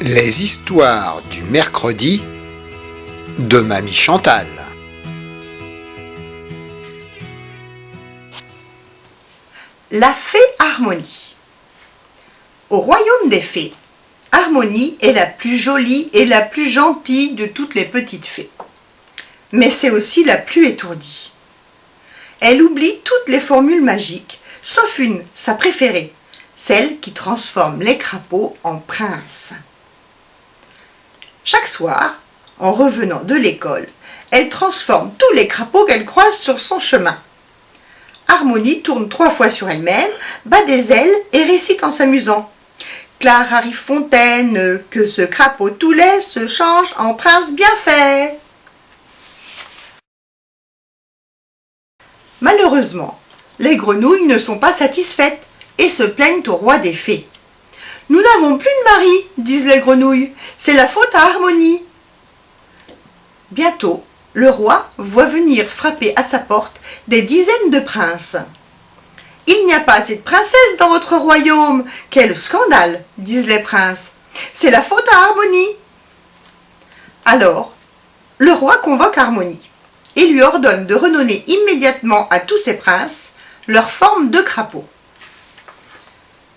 Les histoires du mercredi de Mamie Chantal. La fée Harmonie. Au royaume des fées, Harmonie est la plus jolie et la plus gentille de toutes les petites fées. Mais c'est aussi la plus étourdie. Elle oublie toutes les formules magiques, sauf une, sa préférée, celle qui transforme les crapauds en princes. Chaque soir, en revenant de l'école, elle transforme tous les crapauds qu'elle croise sur son chemin. Harmonie tourne 3 fois sur elle-même, bat des ailes et récite en s'amusant. Clarifontaine, que ce crapaud tout laid se change en prince bien fait. Malheureusement, les grenouilles ne sont pas satisfaites et se plaignent au roi des fées. « Nous n'avons plus de mari, disent les grenouilles, c'est la faute à Harmonie. » Bientôt, le roi voit venir frapper à sa porte des dizaines de princes. « Il n'y a pas assez de princesses dans votre royaume, quel scandale, disent les princes, c'est la faute à Harmonie. » Alors, le roi convoque Harmonie et lui ordonne de redonner immédiatement à tous ses princes leur forme de crapaud.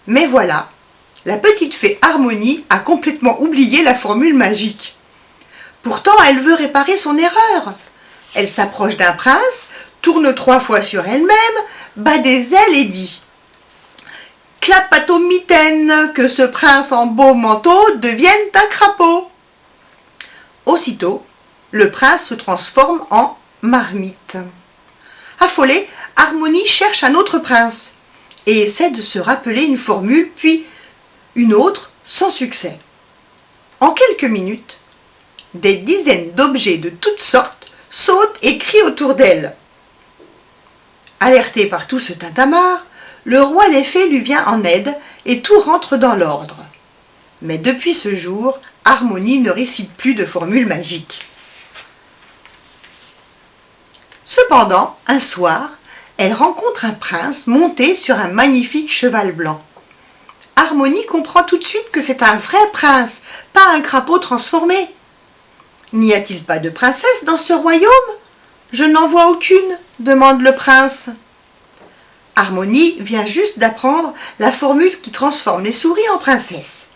Mais voilà, la petite fée Harmonie a complètement oublié la formule magique. Pourtant, elle veut réparer son erreur. Elle s'approche d'un prince, tourne 3 fois sur elle-même, bat des ailes et dit « Clapatomitaine, que ce prince en beau manteau devienne un crapaud !» Aussitôt, le prince se transforme en marmite. Affolée, Harmonie cherche un autre prince et essaie de se rappeler une formule, puis une autre sans succès. En quelques minutes, des dizaines d'objets de toutes sortes sautent et crient autour d'elle. Alerté par tout ce tintamarre, le roi des fées lui vient en aide et tout rentre dans l'ordre. Mais depuis ce jour, Harmonie ne récite plus de formule magique. Cependant, un soir, elle rencontre un prince monté sur un magnifique cheval blanc. Harmonie comprend tout de suite que c'est un vrai prince, pas un crapaud transformé. N'y a-t-il pas de princesse dans ce royaume ? Je n'en vois aucune, demande le prince. Harmonie vient juste d'apprendre la formule qui transforme les souris en princesses.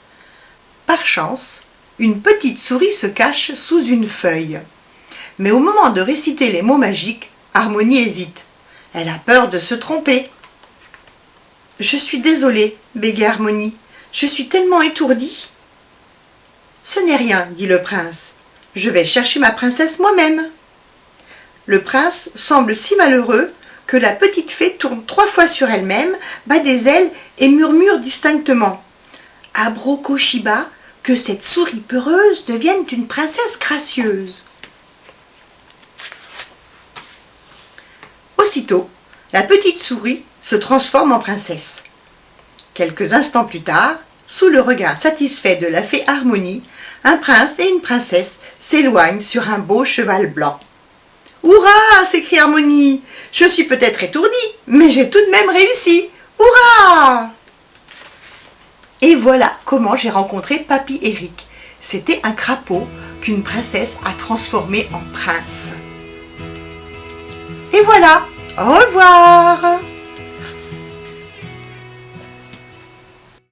Par chance, une petite souris se cache sous une feuille. Mais au moment de réciter les mots magiques, Harmonie hésite. Elle a peur de se tromper. « Je suis désolée, bégaie Harmonie, je suis tellement étourdie. »« Ce n'est rien, dit le prince, je vais chercher ma princesse moi-même. » Le prince semble si malheureux que la petite fée tourne 3 fois sur elle-même, bat des ailes et murmure distinctement « Abrocoshiba, que cette souris peureuse devienne une princesse gracieuse. » Aussitôt, la petite souris se transforme en princesse. Quelques instants plus tard, sous le regard satisfait de la fée Harmonie, un prince et une princesse s'éloignent sur un beau cheval blanc. « Hurrah !» s'écrie Harmonie. « Je suis peut-être étourdie, mais j'ai tout de même réussi. Hurrah !» Et voilà comment j'ai rencontré Papy Eric. C'était un crapaud qu'une princesse a transformé en prince. Et voilà, au revoir!